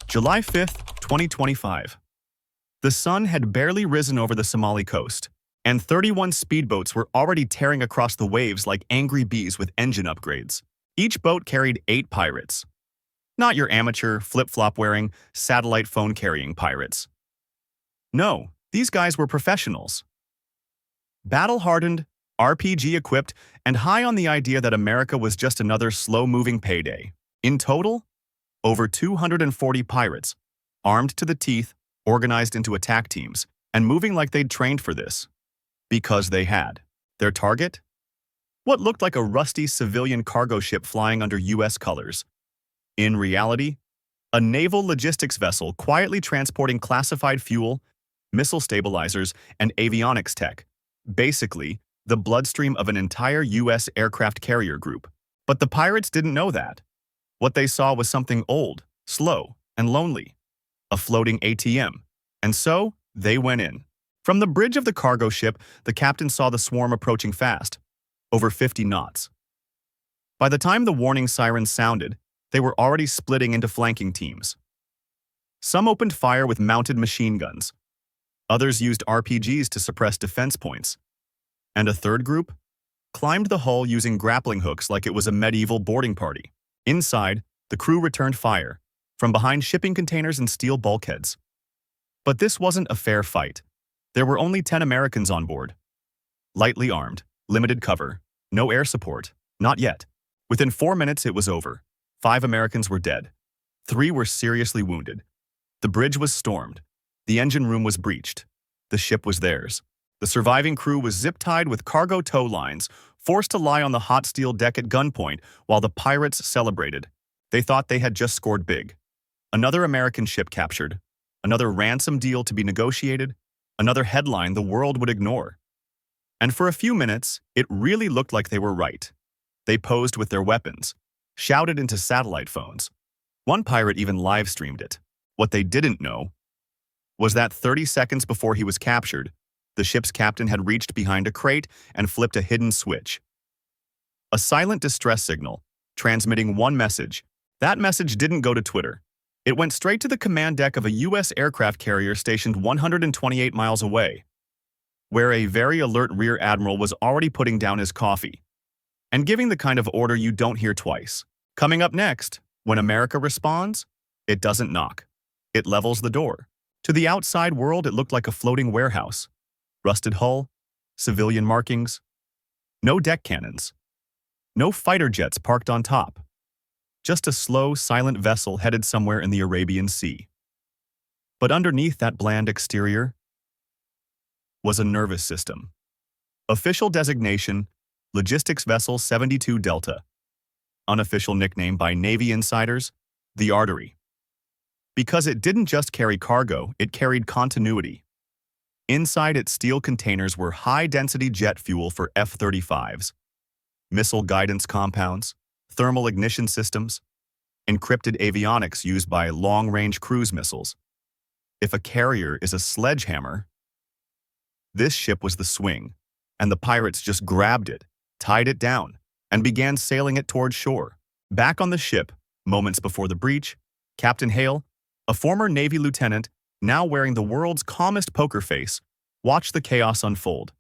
July 5th, 2025. The sun had barely risen over the Somali coast, and 31 speedboats were already tearing across the waves like angry bees with engine upgrades. Each boat carried 8 pirates. Not your amateur, flip-flop-wearing, satellite phone-carrying pirates. No, these guys were professionals. Battle-hardened, RPG-equipped, and high on the idea that America was just another slow-moving payday. In total, over 240 pirates, armed to the teeth, organized into attack teams, and moving like they'd trained for this. Because they had. Their target? What looked like a rusty civilian cargo ship flying under U.S. colors. In reality, a naval logistics vessel quietly transporting classified fuel, missile stabilizers, and avionics tech. Basically, the bloodstream of an entire U.S. aircraft carrier group. But the pirates didn't know that. What they saw was something old, slow, and lonely. A floating ATM. And so, they went in. From the bridge of the cargo ship, the captain saw the swarm approaching fast, over 50 knots. By the time the warning sirens sounded, they were already splitting into flanking teams. Some opened fire with mounted machine guns. Others used RPGs to suppress defense points. And a third group climbed the hull using grappling hooks like it was a medieval boarding party. Inside, the crew returned fire, from behind shipping containers and steel bulkheads. But this wasn't a fair fight. There were only 10 Americans on board. Lightly armed, limited cover, no air support, not yet. Within 4 minutes it was over. 5 Americans were dead. 3 were seriously wounded. The bridge was stormed. The engine room was breached. The ship was theirs. The surviving crew was zip-tied with cargo tow lines, forced to lie on the hot steel deck at gunpoint while the pirates celebrated. They thought they had just scored big. Another American ship captured. Another ransom deal to be negotiated. Another headline the world would ignore. And for a few minutes, it really looked like they were right. They posed with their weapons, shouted into satellite phones. One pirate even live-streamed it. What they didn't know was that 30 seconds before he was captured, the ship's captain had reached behind a crate and flipped a hidden switch. A silent distress signal, transmitting one message. That message didn't go to Twitter. It went straight to the command deck of a U.S. aircraft carrier stationed 128 miles away, where a very alert rear admiral was already putting down his coffee and giving the kind of order you don't hear twice. Coming up next, when America responds, it doesn't knock. It levels the door. To the outside world, it looked like a floating warehouse. Rusted hull, civilian markings, no deck cannons, no fighter jets parked on top. Just a slow, silent vessel headed somewhere in the Arabian Sea. But underneath that bland exterior was a nervous system. Official designation, Logistics Vessel 72 Delta. Unofficial nickname by Navy insiders, the Artery. Because it didn't just carry cargo, it carried continuity. Inside its steel containers were high-density jet fuel for F-35s, missile guidance compounds, thermal ignition systems, encrypted avionics used by long-range cruise missiles. If a carrier is a sledgehammer, this ship was the swing, and the pirates just grabbed it, tied it down, and began sailing it toward shore. Back on the ship, moments before the breach, Captain Hale, a former Navy lieutenant, now wearing the world's calmest poker face, watched the chaos unfold.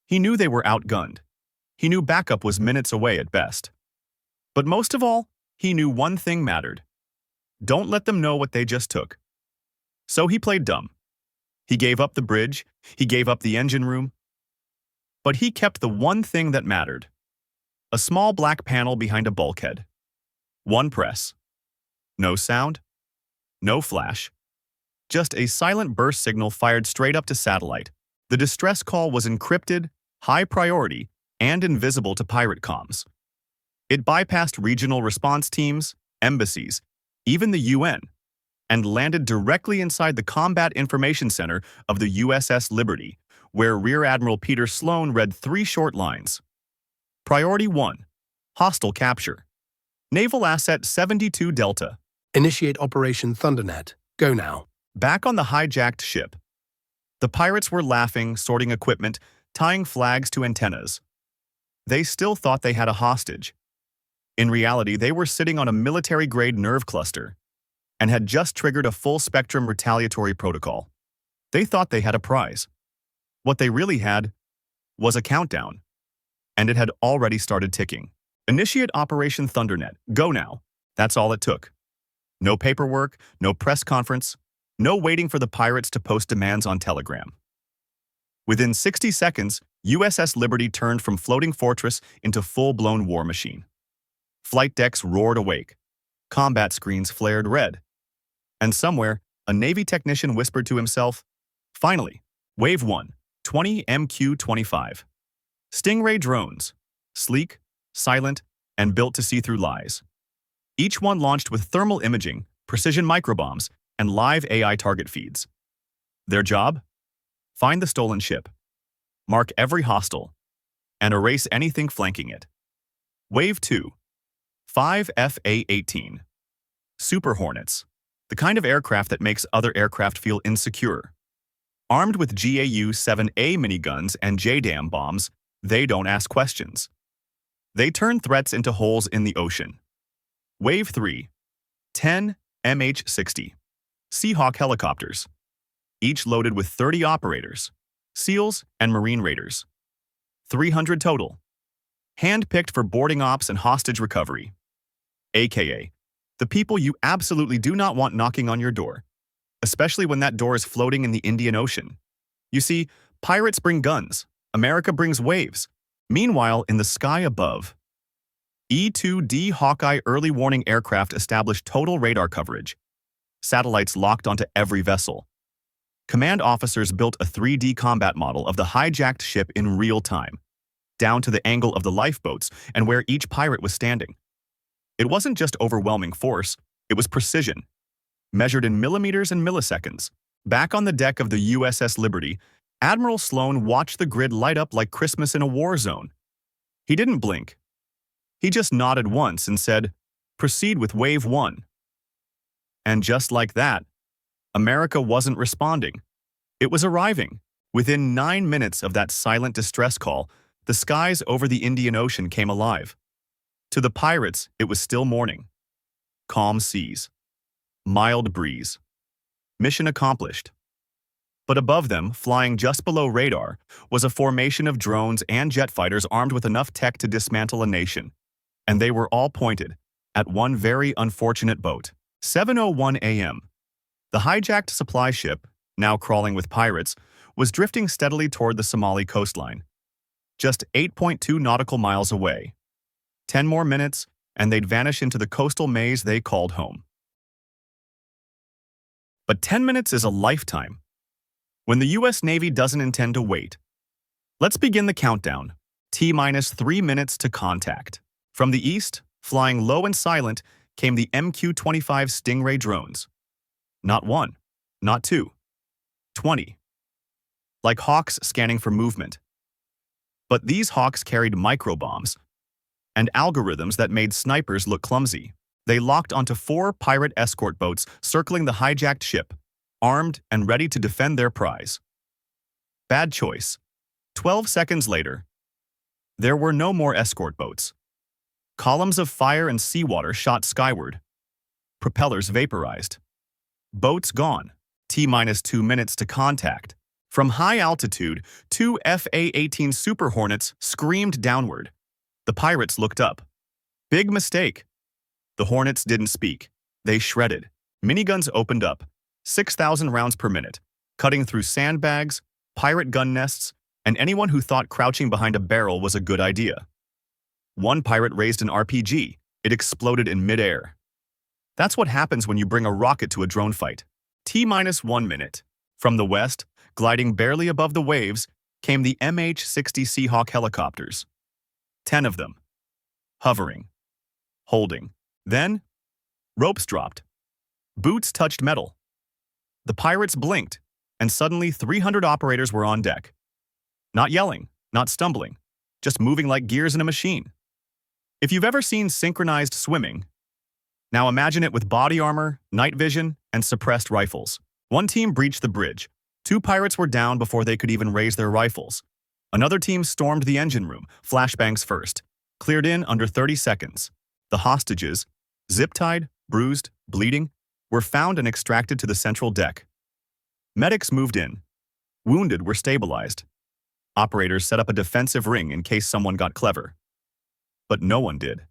He knew they were outgunned. He knew backup was minutes away at best. But most of all, he knew one thing mattered. Don't let them know what they just took. So he played dumb. He gave up the bridge, he gave up the engine room, but he kept the one thing that mattered. A small black panel behind a bulkhead. One press. No sound. No flash. Just a silent burst signal fired straight up to satellite. The distress call was encrypted, high priority, and invisible to pirate comms. It bypassed regional response teams, embassies, even the UN, and landed directly inside the Combat Information Center of the USS Liberty, where Rear Admiral Peter Sloan read 3 short lines. Priority 1. Hostile capture. Naval Asset 72 Delta. Initiate Operation Thundernet. Go now. Back on the hijacked ship, the pirates were laughing, sorting equipment, tying flags to antennas. They still thought they had a hostage. In reality, they were sitting on a military-grade nerve cluster. and had just triggered a full-spectrum retaliatory protocol. They thought they had a prize. What they really had was a countdown, and it had already started ticking. Initiate Operation Thundernet. Go now. That's all it took. No paperwork, no press conference, no waiting for the pirates to post demands on Telegram. Within 60 seconds, USS Liberty turned from floating fortress into full-blown war machine. Flight decks roared awake. Combat screens flared red. And somewhere, a Navy technician whispered to himself, "Finally, Wave 1, 20 MQ-25. Stingray drones, sleek, silent, and built to see through lies. Each one launched with thermal imaging, precision microbombs, and live AI target feeds. Their job? Find the stolen ship, mark every hostile, and erase anything flanking it. Wave 2, 5 FA-18. Super Hornets, the kind of aircraft that makes other aircraft feel insecure. Armed with GAU-7A miniguns and JDAM bombs, they don't ask questions. They turn threats into holes in the ocean. Wave 3, 10 MH-60. Seahawk helicopters, each loaded with 30 operators, SEALs, and Marine Raiders. 300 total. Hand-picked for boarding ops and hostage recovery. AKA, the people you absolutely do not want knocking on your door, especially when that door is floating in the Indian Ocean. You see, pirates bring guns, America brings waves. Meanwhile, in the sky above, E-2D Hawkeye early warning aircraft established total radar coverage. Satellites locked onto every vessel. Command officers built a 3D combat model of the hijacked ship in real time, down to the angle of the lifeboats and where each pirate was standing. It wasn't just overwhelming force, it was precision, measured in millimeters and milliseconds. Back on the deck of the USS Liberty, Admiral Sloan watched the grid light up like Christmas in a war zone. He didn't blink. He just nodded once and said, "Proceed with Wave 1. And just like that, America wasn't responding. It was arriving. Within 9 minutes of that silent distress call, the skies over the Indian Ocean came alive. To the pirates, it was still morning. Calm seas. Mild breeze. Mission accomplished. But above them, flying just below radar, was a formation of drones and jet fighters armed with enough tech to dismantle a nation. And they were all pointed at one very unfortunate boat. 7:01 a.m. The hijacked supply ship, now crawling with pirates, was drifting steadily toward the Somali coastline, just 8.2 nautical miles away. 10 more minutes, and they'd vanish into the coastal maze they called home. But 10 minutes is a lifetime. When the U.S. Navy doesn't intend to wait. Let's begin the countdown. T-minus 3 minutes to contact. From the east, flying low and silent, came the MQ-25 Stingray drones. Not one, not two, 20. Like hawks scanning for movement. But these hawks carried microbombs and algorithms that made snipers look clumsy. They locked onto 4 pirate escort boats circling the hijacked ship, armed and ready to defend their prize. Bad choice. 12 seconds later, there were no more escort boats. Columns of fire and seawater shot skyward. Propellers vaporized. Boats gone. T-minus 2 minutes to contact. From high altitude, 2 FA-18 Super Hornets screamed downward. The pirates looked up. Big mistake. The Hornets didn't speak. They shredded. Miniguns opened up. 6,000 rounds per minute, cutting through sandbags, pirate gun nests, and anyone who thought crouching behind a barrel was a good idea. One pirate raised an RPG. It exploded in midair. That's what happens when you bring a rocket to a drone fight. T-minus 1 minute. From the west, gliding barely above the waves, came the MH-60 Seahawk helicopters. 10 of them. Hovering. Holding. Then, ropes dropped. Boots touched metal. The pirates blinked, and suddenly 300 operators were on deck. Not yelling, not stumbling, just moving like gears in a machine. If you've ever seen synchronized swimming, now imagine it with body armor, night vision, and suppressed rifles. One team breached the bridge. 2 pirates were down before they could even raise their rifles. Another team stormed the engine room, flashbangs first, cleared in under 30 seconds. The hostages, zip-tied, bruised, bleeding, were found and extracted to the central deck. Medics moved in. Wounded were stabilized. Operators set up a defensive ring in case someone got clever. But no one did.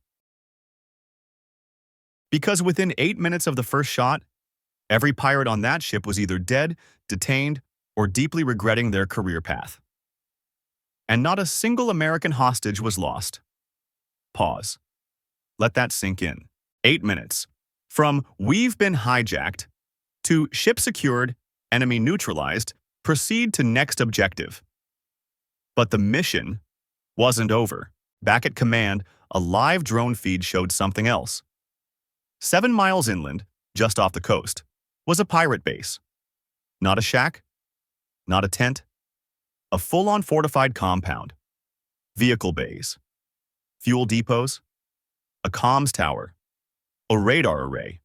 Because within 8 minutes of the first shot, every pirate on that ship was either dead, detained, or deeply regretting their career path. And not a single American hostage was lost. Pause. Let that sink in. 8 minutes. From "we've been hijacked" to "ship secured, enemy neutralized, proceed to next objective." But the mission wasn't over. Back at command, a live drone feed showed something else. 7 miles inland, just off the coast, was a pirate base. Not a shack, not a tent, a full-on fortified compound. Vehicle bays, fuel depots, a comms tower, a radar array.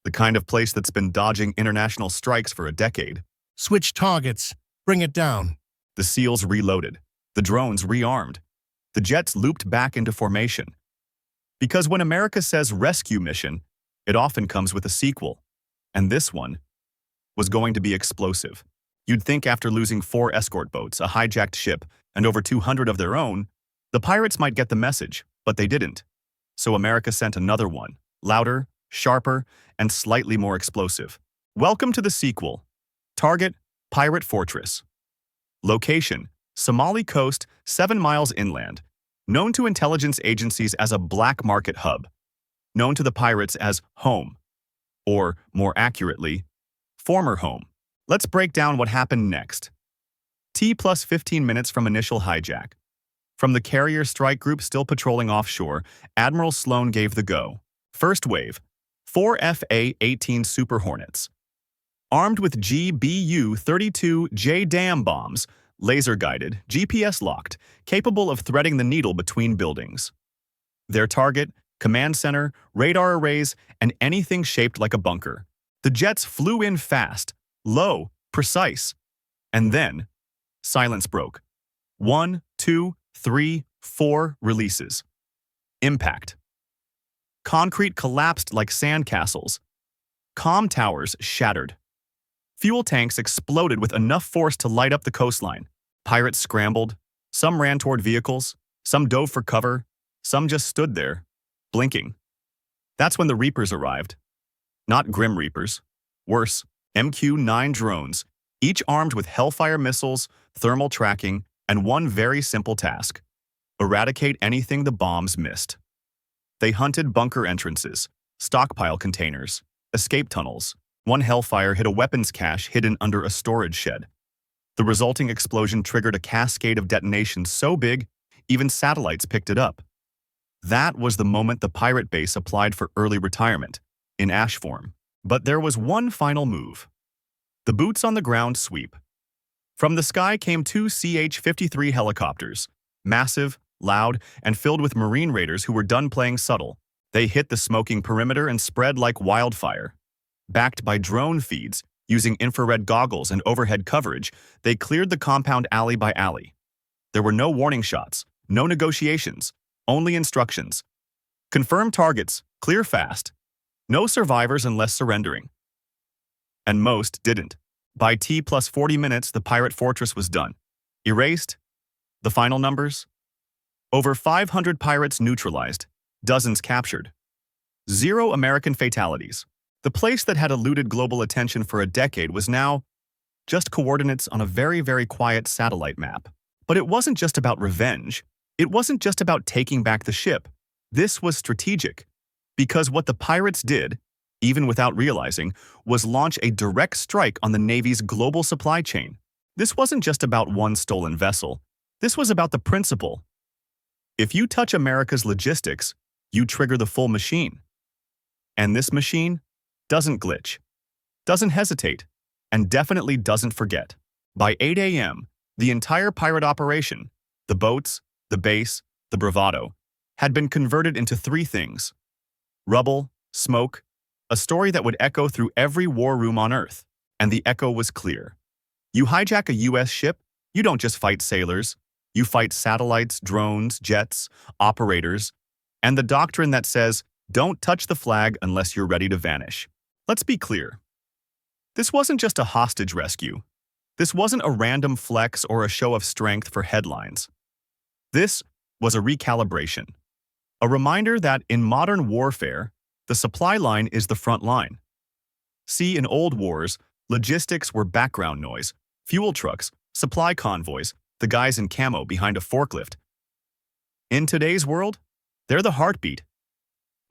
The kind of place that's been dodging international strikes for a decade. Switch targets. Bring it down. The SEALs reloaded, the drones rearmed, the jets looped back into formation. Because when America says rescue mission, it often comes with a sequel. And this one was going to be explosive. You'd think after losing 4 escort boats, a hijacked ship, and over 200 of their own, the pirates might get the message, but they didn't. So America sent another one, louder, sharper, and slightly more explosive. Welcome to the sequel. Target, Pirate Fortress. Location, Somali coast, 7 miles inland. Known to intelligence agencies as a black market hub. Known to the pirates as home. Or, more accurately, former home. Let's break down what happened next. T plus 15 minutes from initial hijack. From the carrier strike group still patrolling offshore, Admiral Sloan gave the go. First wave, 4 FA-18 Super Hornets. Armed with GBU-32 JDAM bombs, laser-guided, GPS-locked, capable of threading the needle between buildings. Their target, command center, radar arrays, and anything shaped like a bunker. The jets flew in fast, low, precise. And then, silence broke. 1, 2, 3, 4 releases. Impact. Concrete collapsed like sandcastles. Comm towers shattered. Fuel tanks exploded with enough force to light up the coastline. Pirates scrambled. Some ran toward vehicles. Some dove for cover. Some just stood there, blinking. That's when the Reapers arrived. Not Grim Reapers. Worse, MQ-9 drones, each armed with Hellfire missiles, thermal tracking, and one very simple task: eradicate anything the bombs missed. They hunted bunker entrances, stockpile containers, escape tunnels. One Hellfire hit a weapons cache hidden under a storage shed. The resulting explosion triggered a cascade of detonations so big, even satellites picked it up. That was the moment the pirate base applied for early retirement, in ash form. But there was one final move. The boots-on-the-ground sweep. From the sky came 2 CH-53 helicopters, massive, loud, and filled with Marine raiders who were done playing subtle. They hit the smoking perimeter and spread like wildfire. Backed by drone feeds, using infrared goggles and overhead coverage, they cleared the compound alley by alley. There were no warning shots, no negotiations, only instructions. Confirm targets, clear fast. No survivors unless surrendering. And most didn't. By T plus 40 minutes, the pirate fortress was done. Erased? The final numbers? Over 500 pirates neutralized, dozens captured. 0 American fatalities. The place that had eluded global attention for a decade was now just coordinates on a very, very quiet satellite map. But it wasn't just about revenge. It wasn't just about taking back the ship. This was strategic. Because what the pirates did, even without realizing, was launch a direct strike on the Navy's global supply chain. This wasn't just about one stolen vessel. This was about the principle. If you touch America's logistics, you trigger the full machine. And this machine doesn't glitch, doesn't hesitate, and definitely doesn't forget. By 8 a.m., the entire pirate operation, the boats, the base, the bravado, had been converted into 3 things: rubble, smoke, a story that would echo through every war room on Earth. And the echo was clear. You hijack a U.S. ship, you don't just fight sailors. You fight satellites, drones, jets, operators, and the doctrine that says, don't touch the flag unless you're ready to vanish. Let's be clear. This wasn't just a hostage rescue. This wasn't a random flex or a show of strength for headlines. This was a recalibration. A reminder that in modern warfare, the supply line is the front line. See, in old wars, logistics were background noise, fuel trucks, supply convoys, the guys in camo behind a forklift. In today's world, they're the heartbeat.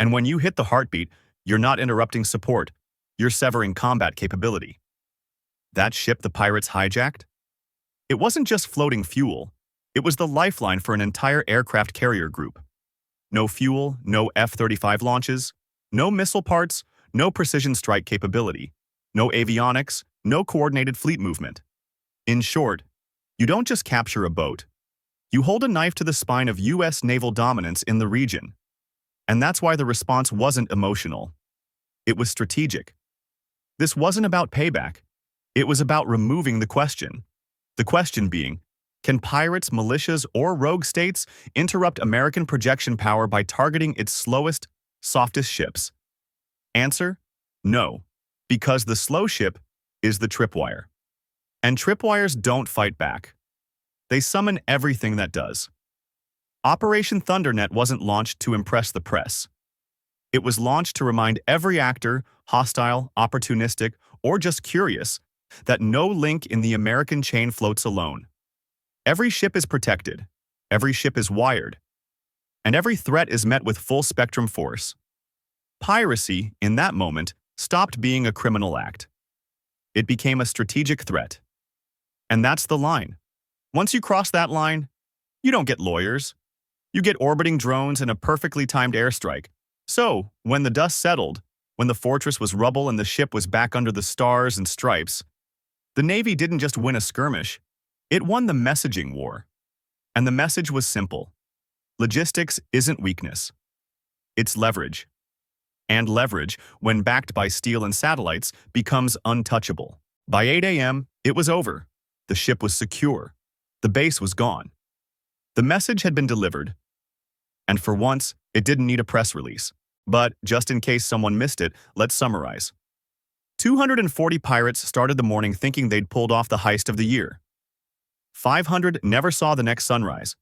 And when you hit the heartbeat, you're not interrupting support, you're severing combat capability. That ship the pirates hijacked? It wasn't just floating fuel, it was the lifeline for an entire aircraft carrier group. No fuel, no F-35 launches, no missile parts, no precision strike capability, no avionics, no coordinated fleet movement. In short, you don't just capture a boat. You hold a knife to the spine of U.S. naval dominance in the region. And that's why the response wasn't emotional. It was strategic. This wasn't about payback. It was about removing the question. The question being, can pirates, militias, or rogue states interrupt American projection power by targeting its slowest, softest ships? Answer: no, because the slow ship is the tripwire. And tripwires don't fight back. They summon everything that does. Operation Thundernet wasn't launched to impress the press. It was launched to remind every actor, hostile, opportunistic, or just curious, that no link in the American chain floats alone. Every ship is protected, every ship is wired, and every threat is met with full-spectrum force. Piracy, in that moment, stopped being a criminal act. It became a strategic threat. And that's the line. Once you cross that line, you don't get lawyers. You get orbiting drones and a perfectly timed airstrike. So, when the dust settled, when the fortress was rubble and the ship was back under the stars and stripes, the Navy didn't just win a skirmish, it won the messaging war. And the message was simple. Logistics isn't weakness. It's leverage. And leverage, when backed by steel and satellites, becomes untouchable. By 8 a.m., it was over. The ship was secure. The base was gone. The message had been delivered. And for once, it didn't need a press release. But, just in case someone missed it, let's summarize. 240 pirates started the morning thinking they'd pulled off the heist of the year. 500 never saw the next sunrise.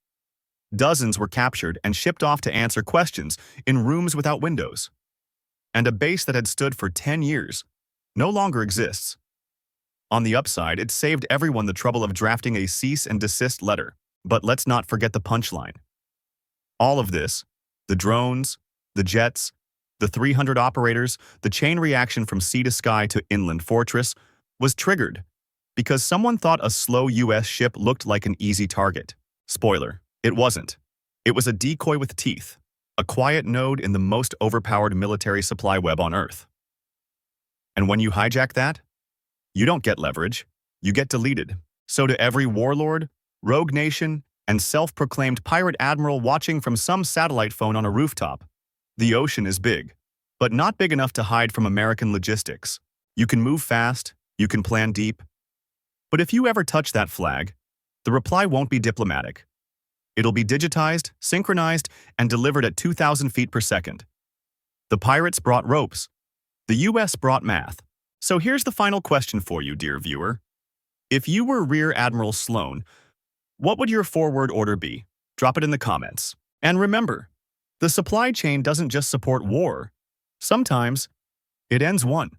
Dozens were captured and shipped off to answer questions in rooms without windows. And a base that had stood for 10 years no longer exists. On the upside, it saved everyone the trouble of drafting a cease and desist letter. But let's not forget the punchline. All of this, the drones, the jets, the 300 operators, the chain reaction from sea to sky to inland fortress, was triggered because someone thought a slow U.S. ship looked like an easy target. Spoiler, it wasn't. It was a decoy with teeth, a quiet node in the most overpowered military supply web on Earth. And when you hijack that, you don't get leverage, you get deleted. So to every warlord, rogue nation, and self-proclaimed pirate admiral watching from some satellite phone on a rooftop, the ocean is big, but not big enough to hide from American logistics. You can move fast, you can plan deep, but if you ever touch that flag, the reply won't be diplomatic. It'll be digitized, synchronized, and delivered at 2,000 feet per second. The pirates brought ropes. The U.S. brought math. So here's the final question for you, dear viewer. If you were Rear Admiral Sloan, what would your forward order be? Drop it in the comments. And remember, the supply chain doesn't just support war. Sometimes, it ends one.